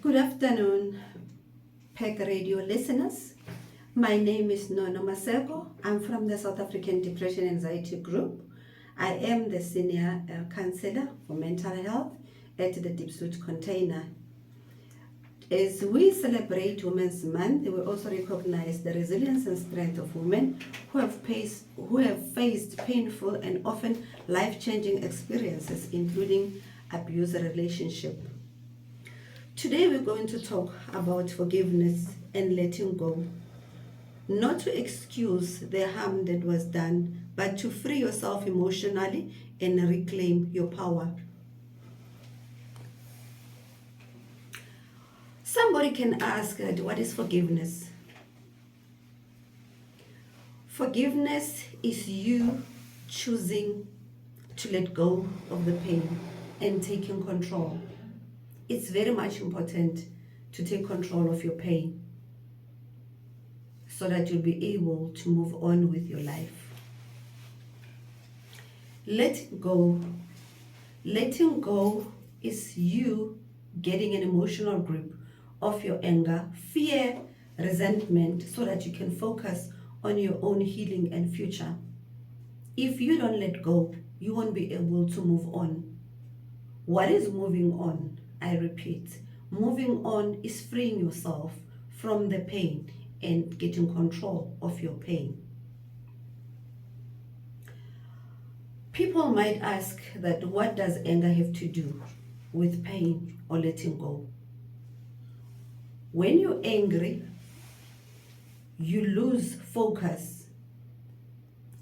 Good afternoon, PAC radio listeners. My name is NONO MASEKO. I'm from the South African Depression Anxiety Group. I am the Senior Counselor for Mental Health at the Deepsuit Container. As we celebrate Women's Month, we also recognize the resilience and strength of women who have faced painful and often life-changing experiences, including abuse relationship. Today we're going to talk about forgiveness and letting go. Not to excuse the harm that was done, but to free yourself emotionally and reclaim your power. Somebody can ask, what is forgiveness? Forgiveness is you choosing to let go of the pain and taking control. It's very much important to take control of your pain so that you'll be able to move on with your life. Letting go. Letting go is you getting an emotional grip of your anger, fear, resentment, so that you can focus on your own healing and future. If you don't let go, you won't be able to move on. What is moving on? I repeat, moving on is freeing yourself from the pain and getting control of your pain. People might ask that what does anger have to do with pain or letting go? When you're angry, you lose focus.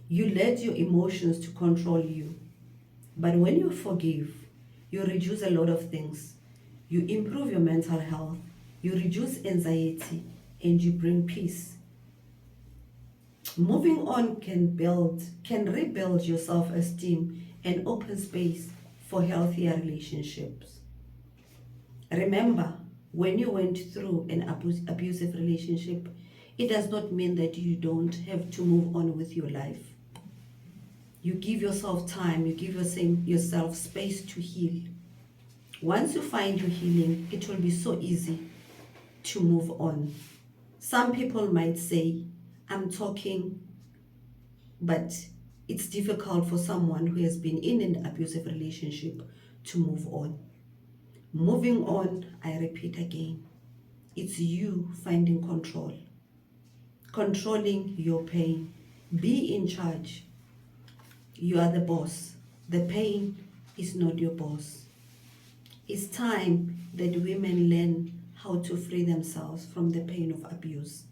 You let your emotions to control you. But when you forgive, you reduce a lot of things. You improve your mental health, you reduce anxiety, and you bring peace. Moving on can rebuild your self-esteem and open space for healthier relationships. Remember, when you went through an abusive relationship, it does not mean that you don't have to move on with your life. You give yourself time, you give yourself space to heal. Once you find your healing, it will be so easy to move on. Some people might say, I'm talking, but it's difficult for someone who has been in an abusive relationship to move on. Moving on, I repeat again, it's you finding control, controlling your pain. Be in charge. You are the boss. The pain is not your boss. It's time that women learn how to free themselves from the pain of abuse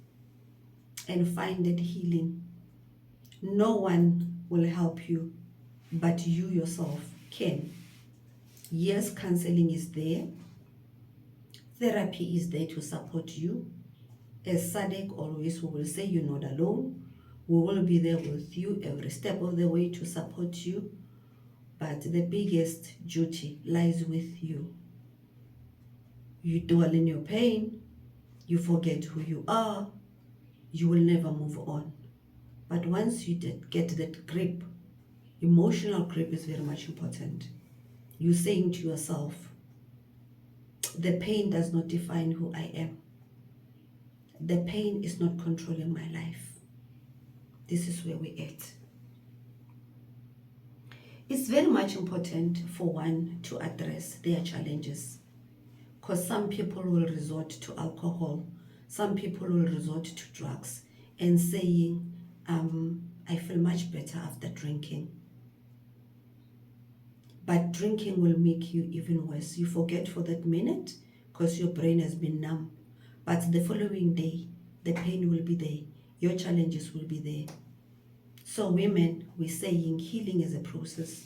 and find that healing. No one will help you, but you yourself can. Yes, counseling is there. Therapy is there to support you. As SADC always will say, you're not alone. We will be there with you every step of the way to support you. But the biggest duty lies with you. You dwell in your pain, you forget who you are, you will never move on. But once you get that grip, emotional grip is very much important. You're saying to yourself, the pain does not define who I am. The pain is not controlling my life. This is where we're at. It's very much important for one to address their challenges, because some people will resort to alcohol, some people will resort to drugs and saying, I feel much better after drinking. But drinking will make you even worse. You forget for that minute because your brain has been numb. But the following day, the pain will be there. Your challenges will be there. So women, we're saying healing is a process.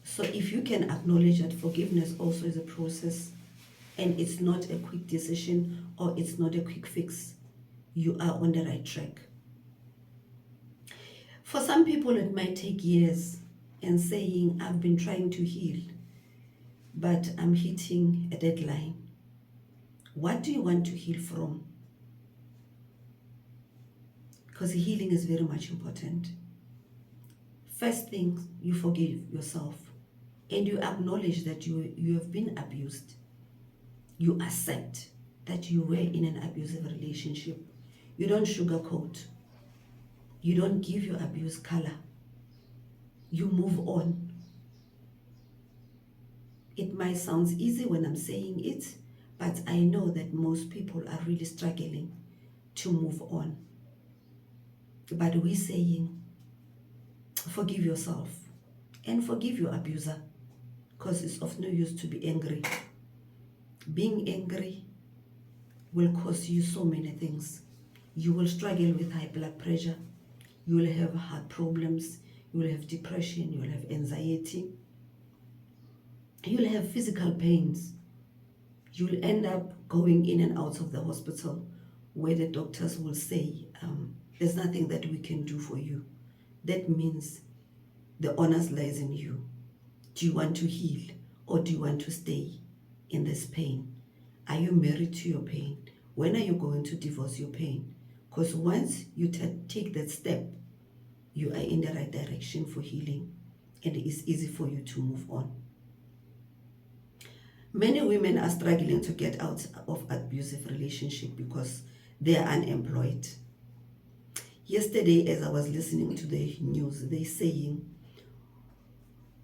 So if you can acknowledge that forgiveness also is a process and it's not a quick decision or it's not a quick fix, you are on the right track. For some people, it might take years and saying, I've been trying to heal, but I'm hitting a deadline. What do you want to heal from? Because healing is very much important. First thing, you forgive yourself and you acknowledge that you have been abused. you accept that you were in an abusive relationship. You don't sugarcoat. You don't give your abuse color. You move on. It might sound easy when I'm saying it, but I know that most people are really struggling to move on. But we're saying, forgive yourself and forgive your abuser, because it's of no use to be angry. Being angry will cause you so many things. You will struggle with high blood pressure. You will have heart problems. You will have depression. You will have anxiety. You will have physical pains. You will end up going in and out of the hospital where the doctors will say, there's nothing that we can do for you. That means the onus lies in you. Do you want to heal or do you want to stay in this pain? Are you married to your pain? When are you going to divorce your pain? Because once you take that step, you are in the right direction for healing, and it is easy for you to move on. Many women are struggling to get out of abusive relationship because they are unemployed. Yesterday, as I was listening to the news, they saying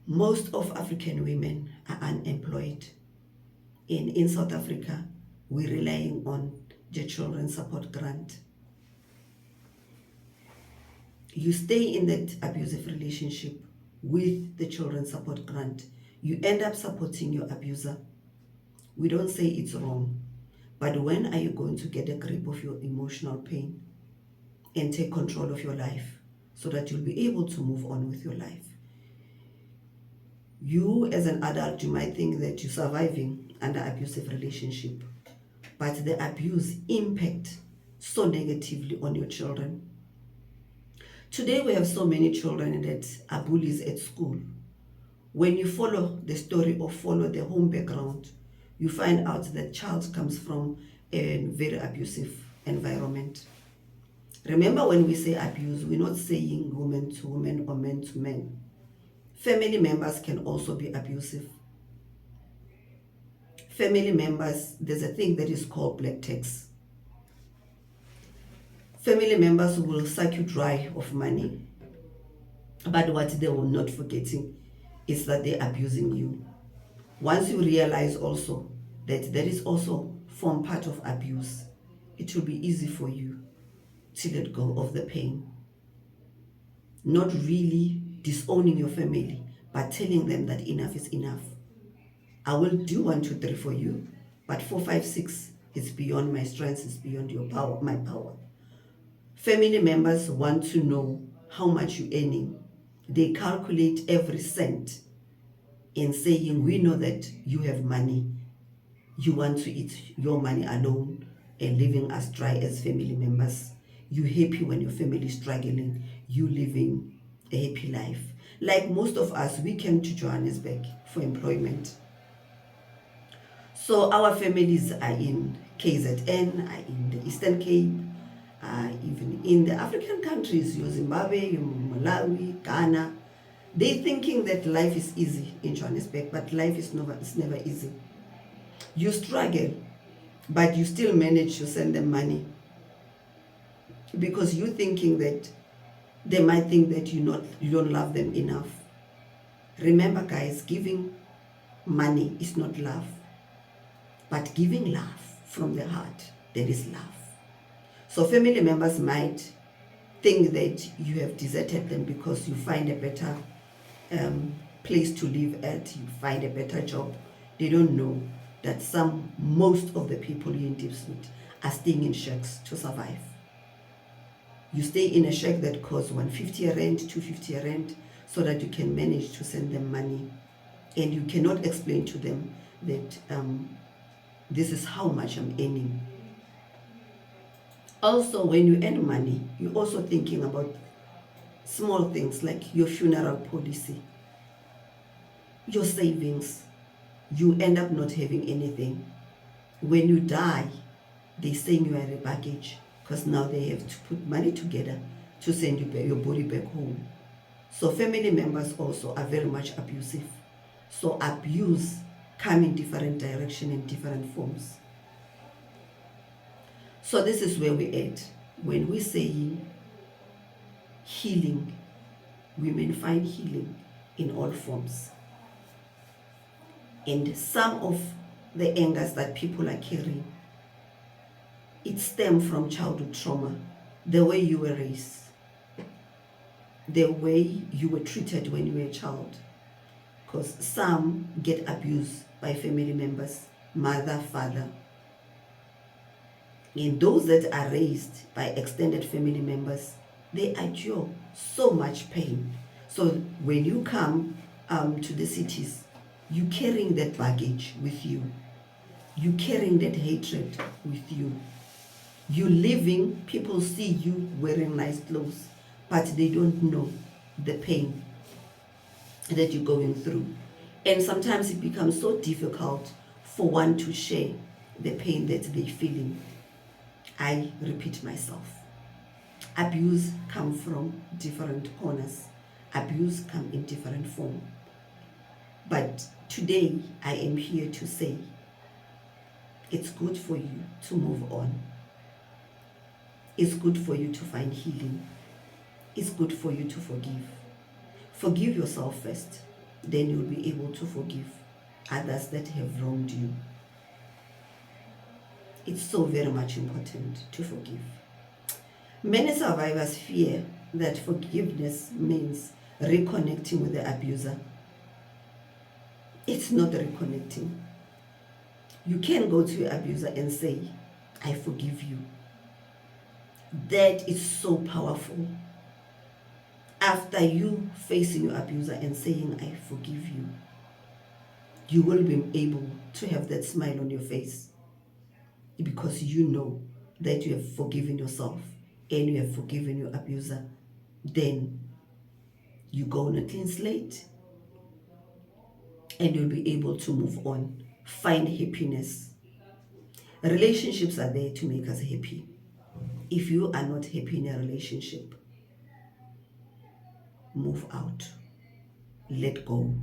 most of African women are unemployed. In South Africa, we're relying on the children support grant. You stay in that abusive relationship with the children support grant, you end up supporting your abuser. We don't say it's wrong, but when are you going to get a grip of your emotional pain and take control of your life so that you'll be able to move on with your life? You as an adult, you might think that you're surviving under abusive relationship, but the abuse impact so negatively on your children. Today we have so many children that are bullies at school. When you follow the story or follow the home background, you find out that child comes from a very abusive environment. Remember, when we say abuse, we're not saying woman to woman or man to man. Family members can also be abusive. Family members, there's a thing that is called black tax. Family members will suck you dry of money, but what they will not forgetting is that they're abusing you. Once you realize also that that is also form part of abuse, it will be easy for you to let go of the pain. Not really disowning your family, but telling them that enough is enough. I will do 1, 2, 3 for you, but 4, 5, 6 is beyond my strength, it's beyond your power, my power. Family members want to know how much you're earning. They calculate every cent in saying, we know that you have money. You want to eat your money alone and living as dry as family members. You happy when your family is struggling. You living a happy life. Like most of us, we came to Johannesburg for employment. So our families are in KZN, are in the Eastern Cape, even in the African countries, Zimbabwe, Malawi, Ghana. They thinking that life is easy in Johannesburg, but life is never easy. You struggle, but you still manage to send them money because you're thinking that they might think that you don't love them enough. Remember, guys, giving money is not love, but giving love from the heart, that is love. So family members might think that you have deserted them because you find a better place to live at, you find a better job. They don't know that most of the people you're in dips with are staying in shacks to survive. You stay in a shack that costs 150 rand, 250 rand, so that you can manage to send them money. And you cannot explain to them that this is how much I'm earning. Also, when you earn money, you're also thinking about small things like your funeral policy, your savings. You end up not having anything. When you die, they send you a baggage because now they have to put money together to send your body back home. So family members also are very much abusive. So abuse come in different direction and different forms. So this is where we're at. When we say healing, women find healing in all forms. And some of the angers that people are carrying, it stems from childhood trauma, the way you were raised, the way you were treated when you were a child. Because some get abused by family members, mother, father. And those that are raised by extended family members, they endure so much pain. So when you come to the cities, you carrying that baggage with you. You carrying that hatred with you. You living, people see you wearing nice clothes, but they don't know the pain that you're going through. And sometimes it becomes so difficult for one to share the pain that they're feeling. I repeat myself. Abuse comes from different corners. Abuse comes in different form. But today I am here to say it's good for you to move on. It's good for you to find healing. It's good for you to forgive. Forgive yourself first. Then you'll be able to forgive others that have wronged you. It's so very much important to forgive. Many survivors fear that forgiveness means reconnecting with the abuser. It's not reconnecting. You can go to your abuser and say, I forgive you. That is so powerful. After you facing your abuser and saying, I forgive you, you will be able to have that smile on your face because you know that you have forgiven yourself and you have forgiven your abuser. Then you go on a clean slate and you'll be able to move on, find happiness. Relationships are there to make us happy. If you are not happy in a relationship, move out. Let go.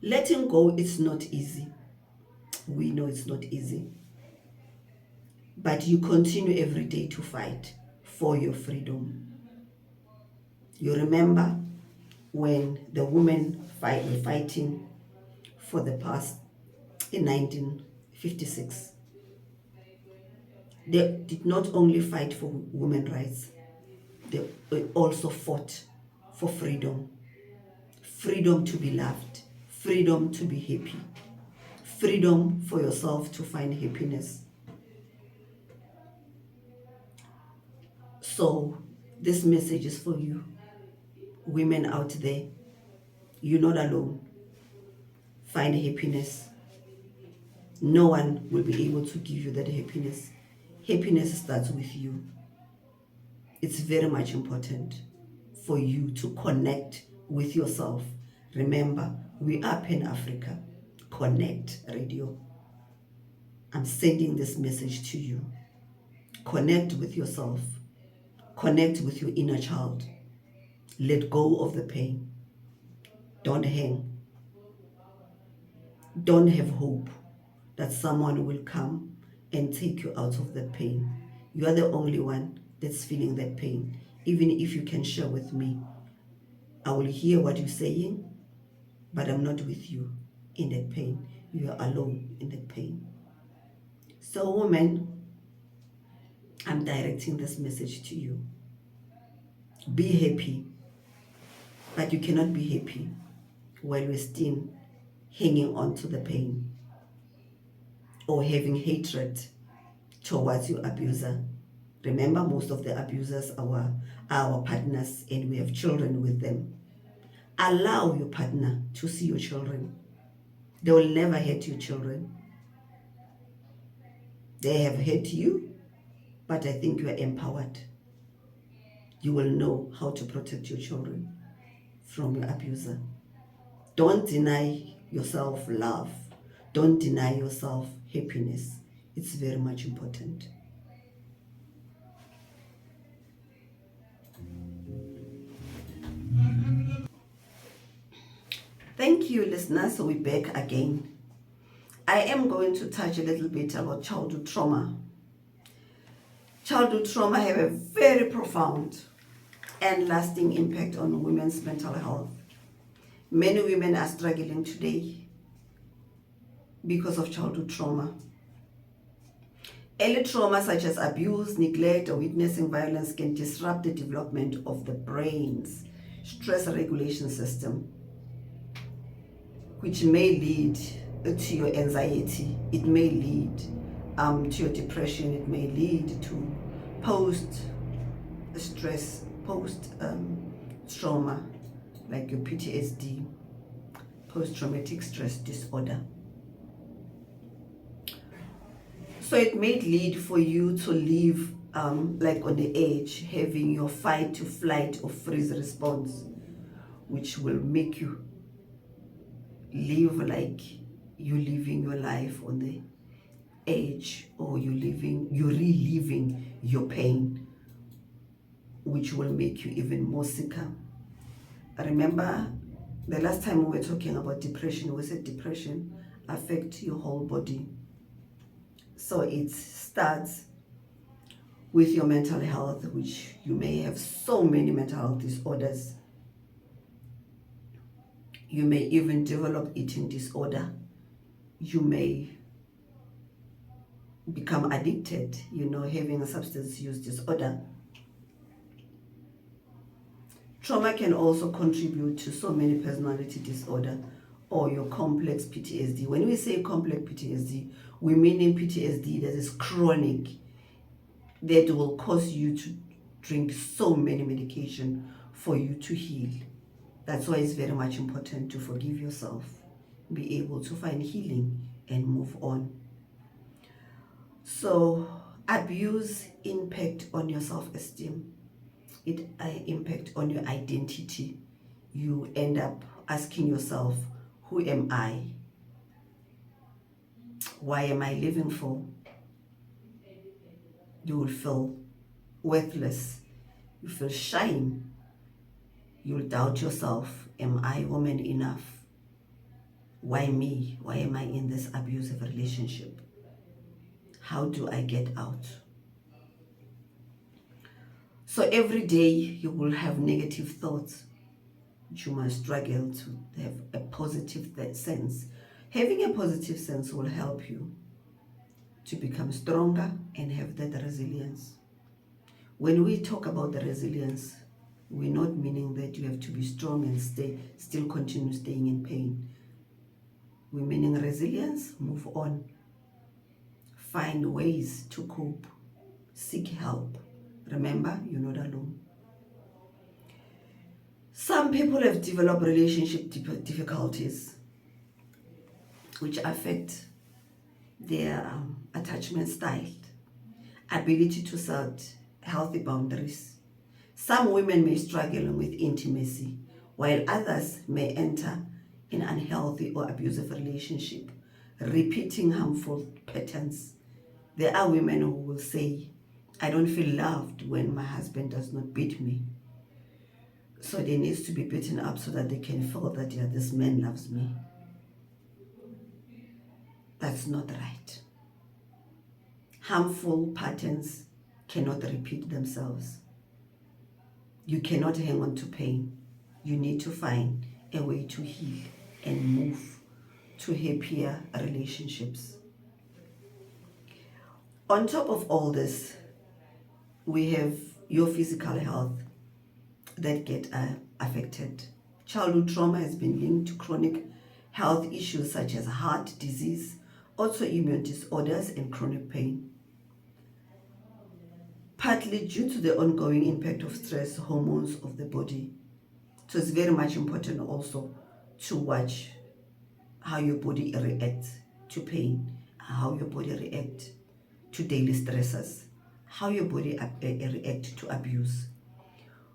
Letting go is not easy. We know it's not easy. But you continue every day to fight for your freedom. You remember when the women were fighting for the past in 1956. They did not only fight for women's rights, they also fought for freedom. Freedom to be loved, freedom to be happy, freedom for yourself to find happiness. So this message is for you, women out there. You're not alone. Find happiness. No one will be able to give you that happiness. Happiness starts with you. It's very much important for you to connect with yourself. Remember, we are Pan Africa. Connect Radio. I'm sending this message to you. Connect with yourself. Connect with your inner child. Let go of the pain. Don't hang. Don't have hope that someone will come and take you out of that pain. You are the only one that's feeling that pain. Even if you can share with me, I will hear what you're saying, but I'm not with you in that pain. You are alone in that pain. So, woman, I'm directing this message to you. Be happy, but you cannot be happy while you're still hanging on to the pain or having hatred towards your abuser. Remember, most of the abusers are our partners and we have children with them. Allow your partner to see your children. They will never hurt your children. They have hurt you, but I think you are empowered. You will know how to protect your children from your abuser. Don't deny yourself love. Don't deny yourself happiness. It's very much important. Thank you, listeners. So we're back again. I am going to touch a little bit about childhood trauma. Childhood trauma have a very profound and lasting impact on women's mental health. Many women are struggling today because of childhood trauma. Early trauma such as abuse, neglect, or witnessing violence can disrupt the development of the brain's stress regulation system, which may lead to your anxiety. It may lead to your depression. It may lead to post-stress, post-trauma, like your PTSD, post-traumatic stress disorder. So it may lead for you to live like on the edge, having your fight to flight or freeze response, which will make you live like you're living your life on the edge, or you're reliving your pain, which will make you even more sicker. Remember, the last time we were talking about depression, we said depression affects your whole body. So it starts with your mental health, which you may have so many mental health disorders. You may even develop eating disorder. You may become addicted, having a substance use disorder. Trauma can also contribute to so many personality disorder or your complex PTSD. When we say complex PTSD, we mean in PTSD that is chronic, that will cause you to drink so many medication for you to heal. That's why it's very much important to forgive yourself, be able to find healing and move on. So abuse impact on your self-esteem. It impact on your identity. You end up asking yourself, who am I? Why am I living for? You will feel worthless. You feel shame. You'll doubt yourself. Am I woman enough? Why me? Why am I in this abusive relationship? How do I get out? So every day you will have negative thoughts. You must struggle to have a positive sense. Having a positive sense will help you to become stronger and have that resilience. When we talk about the resilience, we're not meaning that you have to be strong and still continue staying in pain. We're meaning resilience, move on, find ways to cope, seek help. Remember, you're not alone. Some people have developed relationship difficulties which affect their attachment style, ability to set healthy boundaries. Some women may struggle with intimacy, while others may enter in unhealthy or abusive relationship, repeating harmful patterns. There are women who will say, I don't feel loved when my husband does not beat me. So they need to be beaten up so that they can feel that, yeah, this man loves me. That's not right. Harmful patterns cannot repeat themselves. You cannot hang on to pain. You need to find a way to heal and move to happier relationships. On top of all this, we have your physical health that get affected. Childhood trauma has been linked to chronic health issues such as heart disease, autoimmune disorders, and chronic pain, partly due to the ongoing impact of stress hormones of the body. So it's very much important also to watch how your body reacts to pain, how your body reacts to daily stresses, how your body reacts to abuse.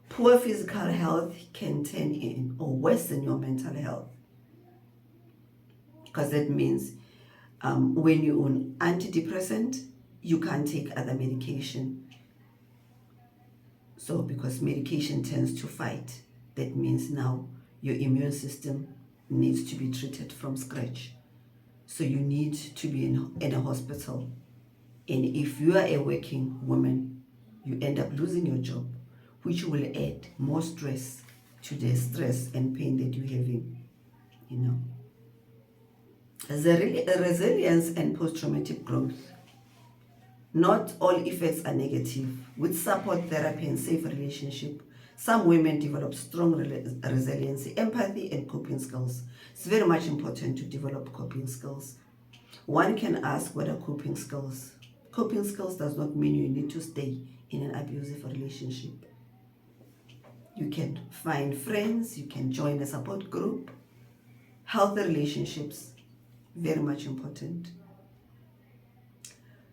Poor physical health can turn in or worsen your mental health, because that means when you're on antidepressant, you can't take other medication. So because medication tends to fight, that means now your immune system needs to be treated from scratch. So you need to be in a hospital. And if you are a working woman, you end up losing your job, which will add more stress to the stress and pain that you're having, you know. Resilience and post-traumatic growth. Not all effects are negative. With support, therapy, and safe relationship, some women develop strong resilience, empathy, and coping skills. It's very much important to develop coping skills. One can ask, what are coping skills? Coping skills does not mean you need to stay in an abusive relationship. You can find friends, you can join a support group. Healthy relationships, very much important.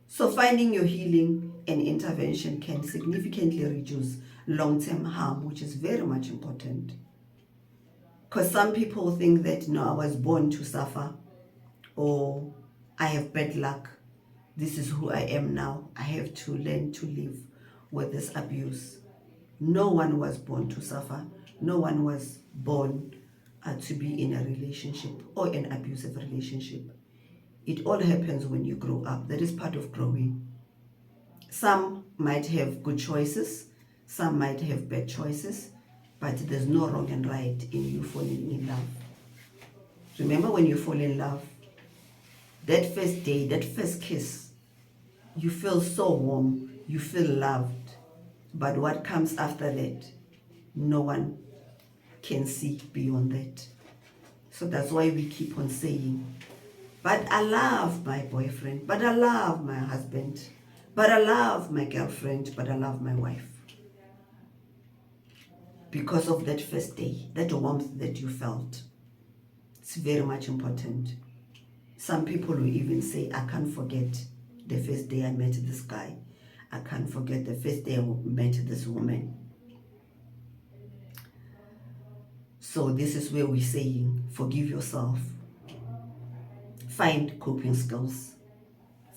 So finding your healing and intervention can significantly reduce long-term harm, which is very much important. Because some people think that, no, I was born to suffer, or I have bad luck. This is who I am now. I have to learn to live with this abuse. No one was born to suffer. No one was born to be in a relationship or an abusive relationship. It all happens when you grow up. That is part of growing. Some might have good choices, some might have bad choices, but there's no wrong and right in you falling in love. Remember, when you fall in love, that first day, that first kiss, you feel so warm, you feel loved. But what comes after that, no one can see beyond that. So that's why we keep on saying, but I love my boyfriend, but I love my husband, but I love my girlfriend, but I love my wife. Because of that first day, that warmth that you felt. It's very much important. Some people will even say, I can't forget the first day I met this guy. I can't forget the first day I met this woman. So this is where we're saying, forgive yourself. Find coping skills.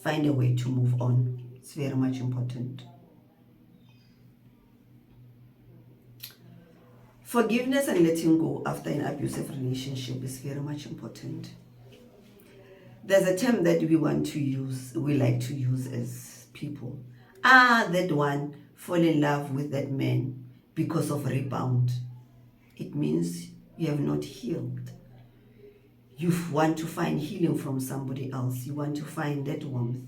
Find a way to move on. It's very much important. Forgiveness and letting go after an abusive relationship is very much important. There's a term that we like to use as people. That one fall in love with that man because of rebound. It means you have not healed. You want to find healing from somebody else. You want to find that warmth,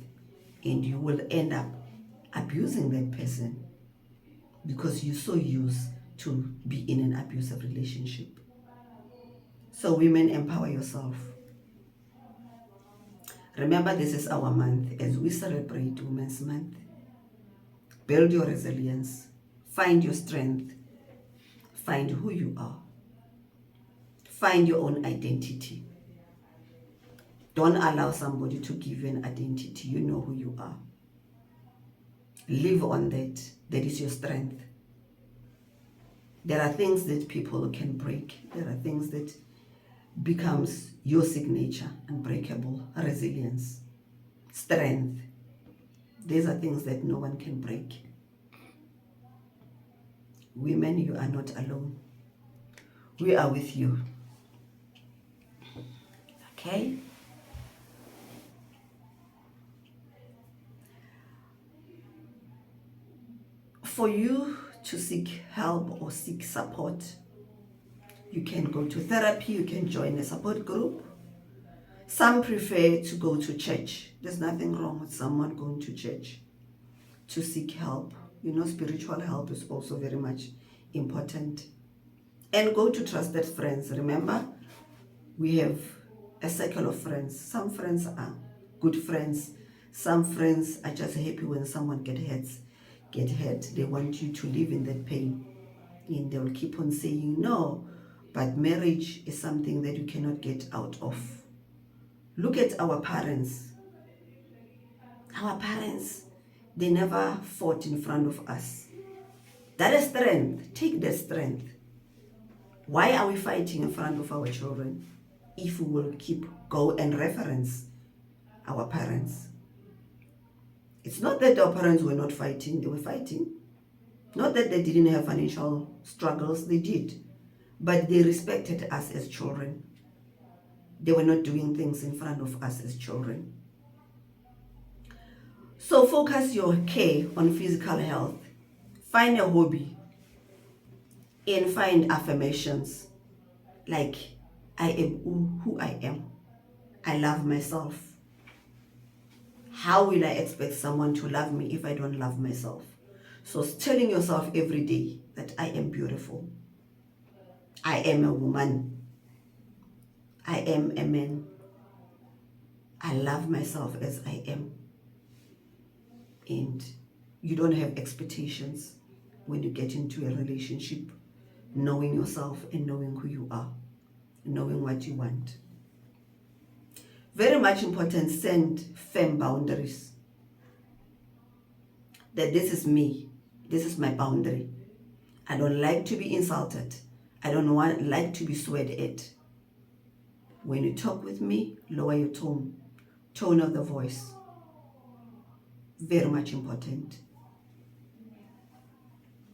and you will end up abusing that person because you're so used to be in an abusive relationship. So women, empower yourself. Remember, this is our month as we celebrate Women's Month. Build your resilience. Find your strength. Find who you are. Find your own identity. Don't allow somebody to give you an identity. You know who you are. Live on that. That is your strength. There are things that people can break. There are things that becomes your signature: unbreakable, resilience, strength. These are things that no one can break. Women, you are not alone. We are with you. Okay? For you to seek help or seek support, you can go to therapy, you can join a support group. Some prefer to go to church. There's nothing wrong with someone going to church to seek help. You know, spiritual help is also very much important. And go to trusted friends. Remember, we have a circle of friends. Some friends are good friends. Some friends are just happy when someone get hurt. They want you to live in that pain. And they will keep on saying, no, but marriage is something that you cannot get out of. Look at our parents. Our parents, they never fought in front of us. That is strength. Take that strength. Why are we fighting in front of our children if we will go and reference our parents? It's not that our parents were not fighting. They were fighting. Not that they didn't have financial struggles. They did. But they respected us as children. They were not doing things in front of us as children. So focus your care on physical health. Find a hobby and find affirmations like, I am who I am. I love myself. How will I expect someone to love me if I don't love myself? So telling yourself every day that I am beautiful. I am a woman. I am a man. I love myself as I am. And you don't have expectations when you get into a relationship, knowing yourself and knowing who you are, knowing what you want. Very much important, send firm boundaries. That this is me, this is my boundary. I don't like to be insulted. I don't like to be sweat at. When you talk with me, lower your tone of the voice. Very much important.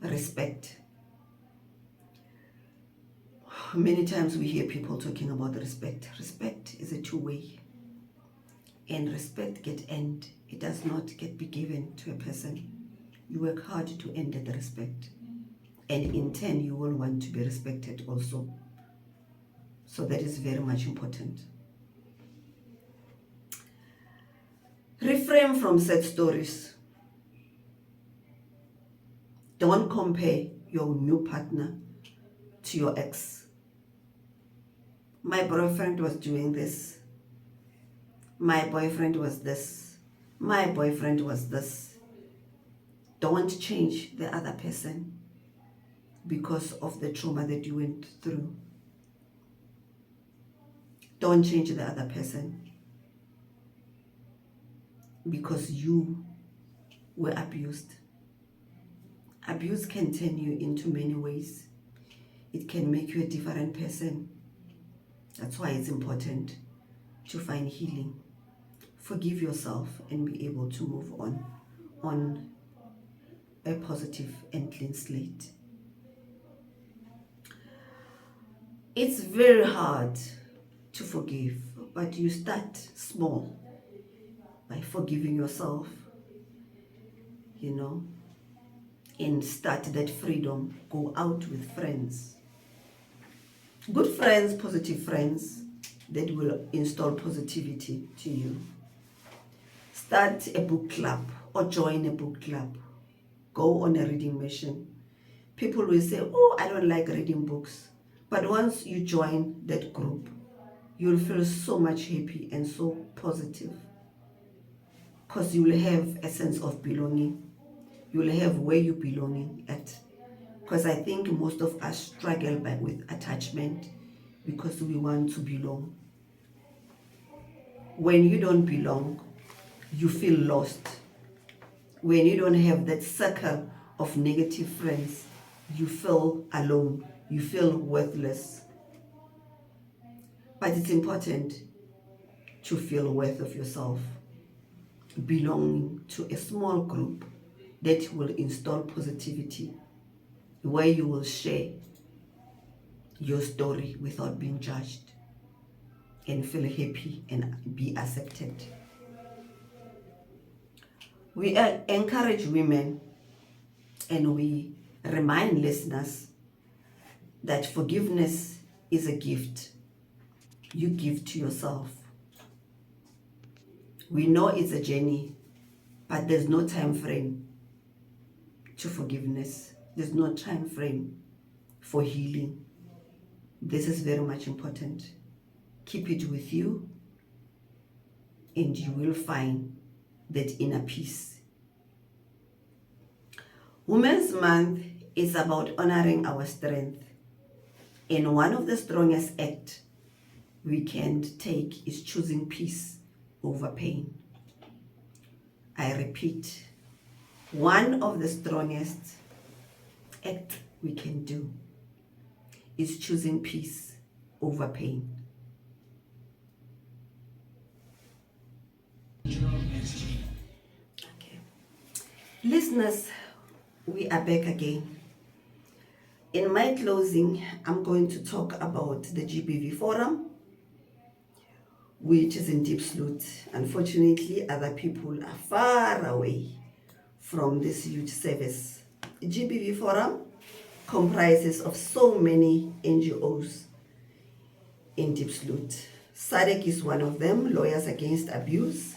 Respect. Many times we hear people talking about respect. Respect is a two-way. And respect gets earned. It does not be given to a person. You work hard to earn that respect. And in turn, you will want to be respected also. So that is very much important. Refrain from sad stories. Don't compare your new partner to your ex. My boyfriend was doing this. My boyfriend was this. My boyfriend was this. Don't change the other person because of the trauma that you went through. Don't change the other person because you were abused. Abuse can turn you into many ways. It can make you a different person. That's why it's important to find healing. Forgive yourself and be able to move on a positive and clean slate. It's very hard to forgive, but you start small by forgiving yourself, and start that freedom. Go out with friends. Good friends, positive friends that will install positivity to you. Start a book club or join a book club. Go on a reading mission. People will say, oh, I don't like reading books. But once you join that group, you'll feel so much happy and so positive. Because you will have a sense of belonging. You will have where you're belonging at. Because I think most of us struggle with attachment because we want to belong. When you don't belong, you feel lost. When you don't have that circle of negative friends, you feel alone. You feel worthless. But it's important to feel worth of yourself. Belonging to a small group that will install positivity, where you will share your story without being judged and feel happy and be accepted. We encourage women and we remind listeners that forgiveness is a gift you give to yourself. We know it's a journey, but there's no time frame to forgiveness. There's no time frame for healing. This is very much important. Keep it with you and you will find that inner peace. Women's Month is about honoring our strength. And one of the strongest acts we can take is choosing peace over pain. I repeat, one of the strongest acts we can do is choosing peace over pain. Okay. Listeners, we are back again. In my closing, I'm going to talk about the GBV Forum which is in Deep Sloot. Unfortunately, other people are far away from this huge service. GBV Forum comprises of so many NGOs in Deep Sloot. SADC is one of them, Lawyers Against Abuse,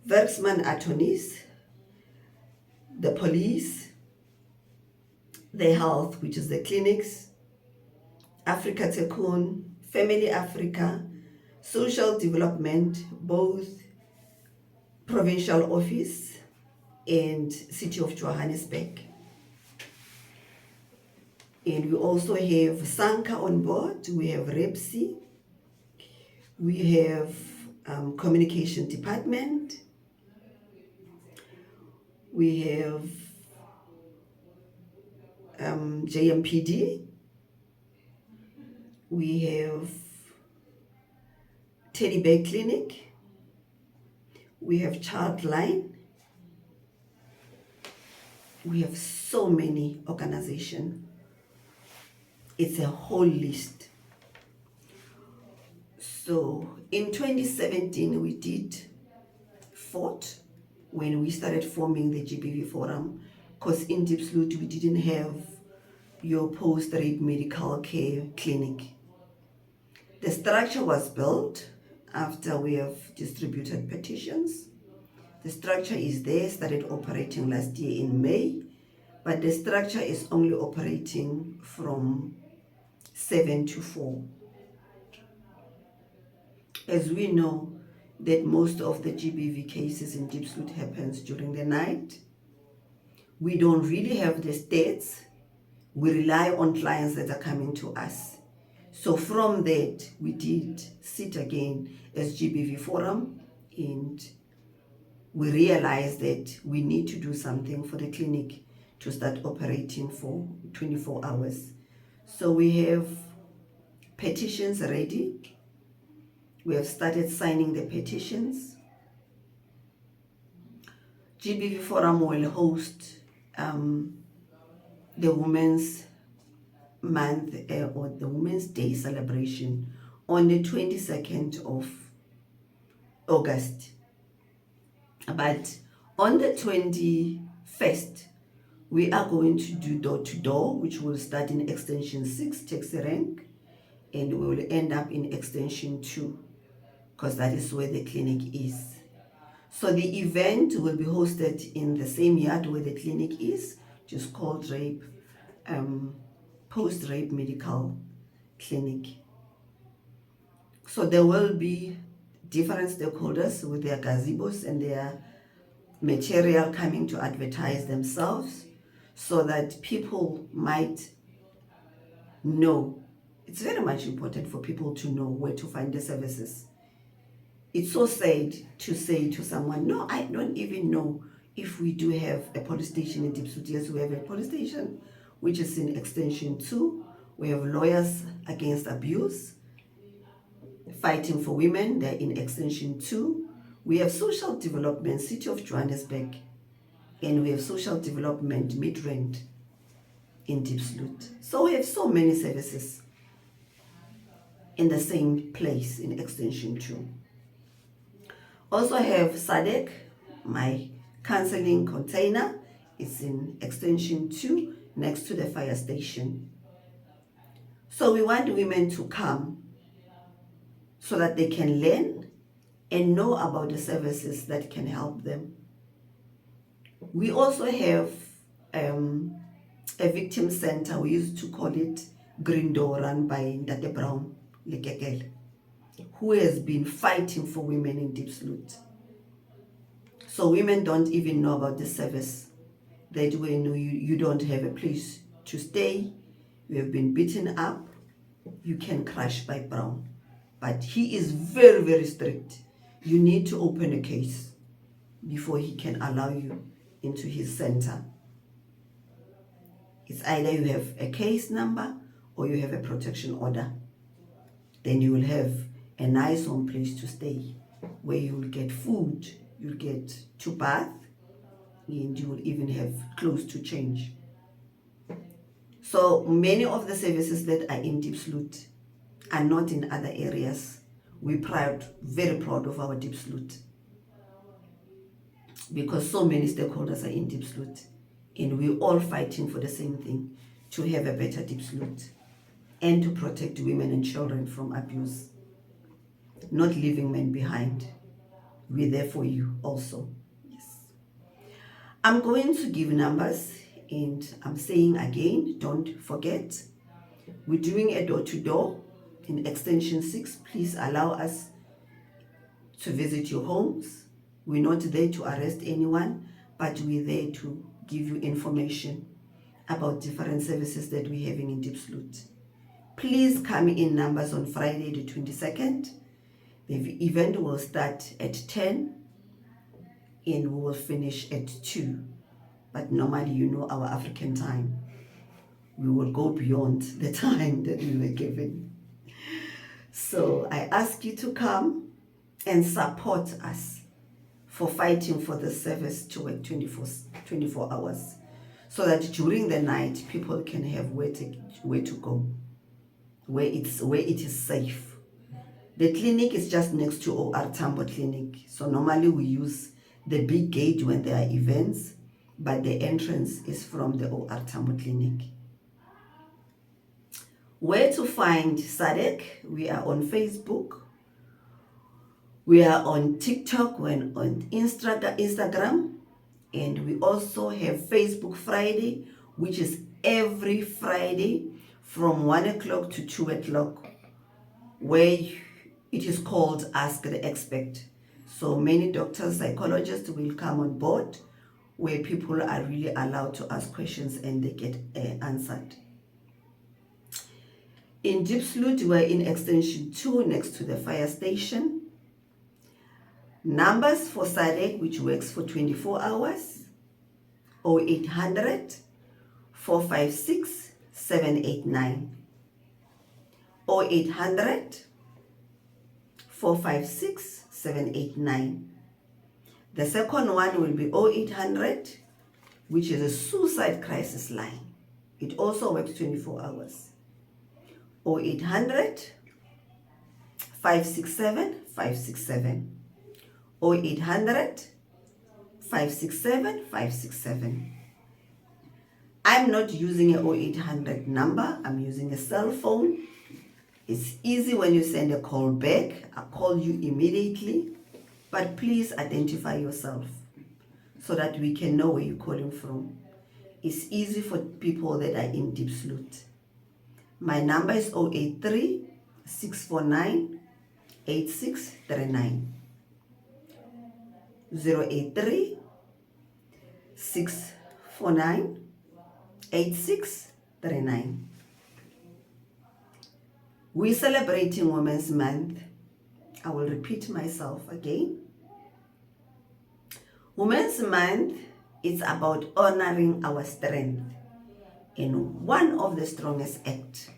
Werksman Attorneys, the police, the health, which is the clinics, Africa Tycoon, Family Africa, Social Development, both Provincial Office and City of Johannesburg. And we also have Sanka on board, we have REPSI, we have Communication Department, we have JMPD, we have Teddy Bear Clinic, we have Childline, we have so many organizations. It's a whole list. So in 2017, we did fought when we started forming the GBV Forum, because in Deep Sloot we didn't have your post-rape medical care clinic. The structure was built after we have distributed petitions. The structure is there, started operating last year in May, but the structure is only operating from 7 to 4. As we know that most of the GBV cases in Deep Sloot happens during the night, we don't really have the stats. We rely on clients that are coming to us. So from that, we did sit again as GBV Forum, and we realized that we need to do something for the clinic to start operating for 24 hours. So we have petitions ready. We have started signing the petitions. GBV Forum will host the Women's Month or the Women's Day celebration on the 22nd of August. But on the 21st, we are going to do door-to-door, which will start in Extension 6, taxi rank, and we will end up in Extension 2, because that is where the clinic is. So the event will be hosted in the same yard where the clinic is, which is called post-rape medical clinic. So there will be different stakeholders with their gazebos and their material coming to advertise themselves, so that people might know. It's very much important for people to know where to find the services. It's so sad to say to someone, no, I don't even know if we do have a police station in Deep Sloot. Yes, we have a police station, which is in Extension 2. We have Lawyers Against Abuse, fighting for women. They're in Extension 2. We have Social Development, City of Johannesburg, and we have Social Development, Midrand in Deep Sloot. So we have so many services in the same place in Extension 2. Also have SADC, my counseling container. It's in Extension 2, next to the fire station. So we want women to come so that they can learn and know about the services that can help them. We also have a victim center. We used to call it Green Door, run by Ndate Brown Lekekele, who has been fighting for women in Deep Sloot. So women don't even know about this service. That when you don't have a place to stay, you have been beaten up, you can crash by Brown. But he is very, very strict. You need to open a case before he can allow you into his center. It's either you have a case number or you have a protection order. Then you will have a nice home place to stay, where you will get food, you'll get to bath, and you will even have clothes to change. So many of the services that are in Deep Sloot are not in other areas We're very proud of our Deep Salute, because so many stakeholders are in Deep Salute, and we're all fighting for the same thing, to have a better Deep Salute and to protect women and children from abuse, not leaving men behind. We're there for you also. Yes. I'm going to give numbers, and I'm saying again, don't forget, we're doing a door-to-door in extension 6. Please allow us to visit your homes. We're not there to arrest anyone, but we're there to give you information about different services that we're having in Deep Salute. Please come in numbers on Friday the 22nd. The event will start at 10 and we will finish at 2. But normally, you know our African time, we will go beyond the time that we were given. So I ask you to come and support us for fighting for the service to work 24 hours, so that during the night people can have where to go, where it is safe. The clinic is just next to OR Tambo Clinic, so normally we use the big gate when there are events, but the entrance is from the OR Tambo Clinic. Where to find SADC? We are on Facebook, we are on TikTok, we're on Instagram, and we also have Facebook Friday, which is every Friday from 1 o'clock to 2 o'clock, where it is called Ask the Expert. So many doctors, psychologists will come on board, where people are really allowed to ask questions and they get answered. In Deep Salute, we're in extension 2 next to the fire station. Numbers for SADC, which works for 24 hours, 0800 456 789. 0800 456 789. The second one will be 0800, which is a suicide crisis line. It also works 24 hours. 0800 567 567. 0800 567 567. I'm not using a 0800 number, I'm using a cell phone. It's easy when you send a call back. I'll call you immediately, but please identify yourself so that we can know where you're calling from. It's easy for people that are in Deep Salute. My number is 083 649 8639. 083 649 8639. We're celebrating Women's Month. I will repeat myself again. Women's Month is about honoring our strength, and one of the strongest acts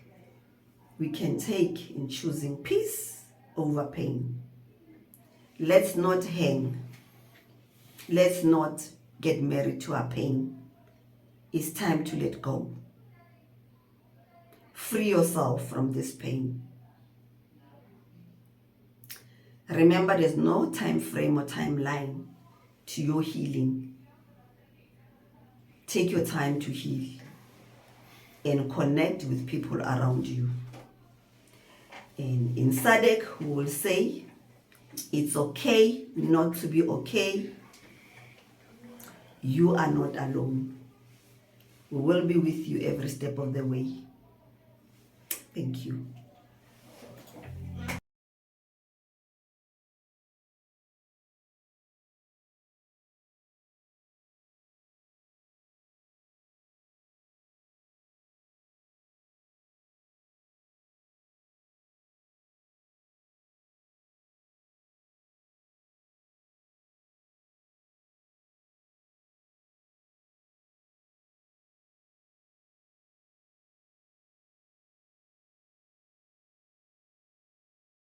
we can take in choosing peace over pain. Let's not hang. Let's not get married to our pain. It's time to let go. Free yourself from this pain. Remember, there's no time frame or timeline to your healing. Take your time to heal and connect with people around you. And in SADC, we will say, it's okay not to be okay. You are not alone. We will be with you every step of the way. Thank you.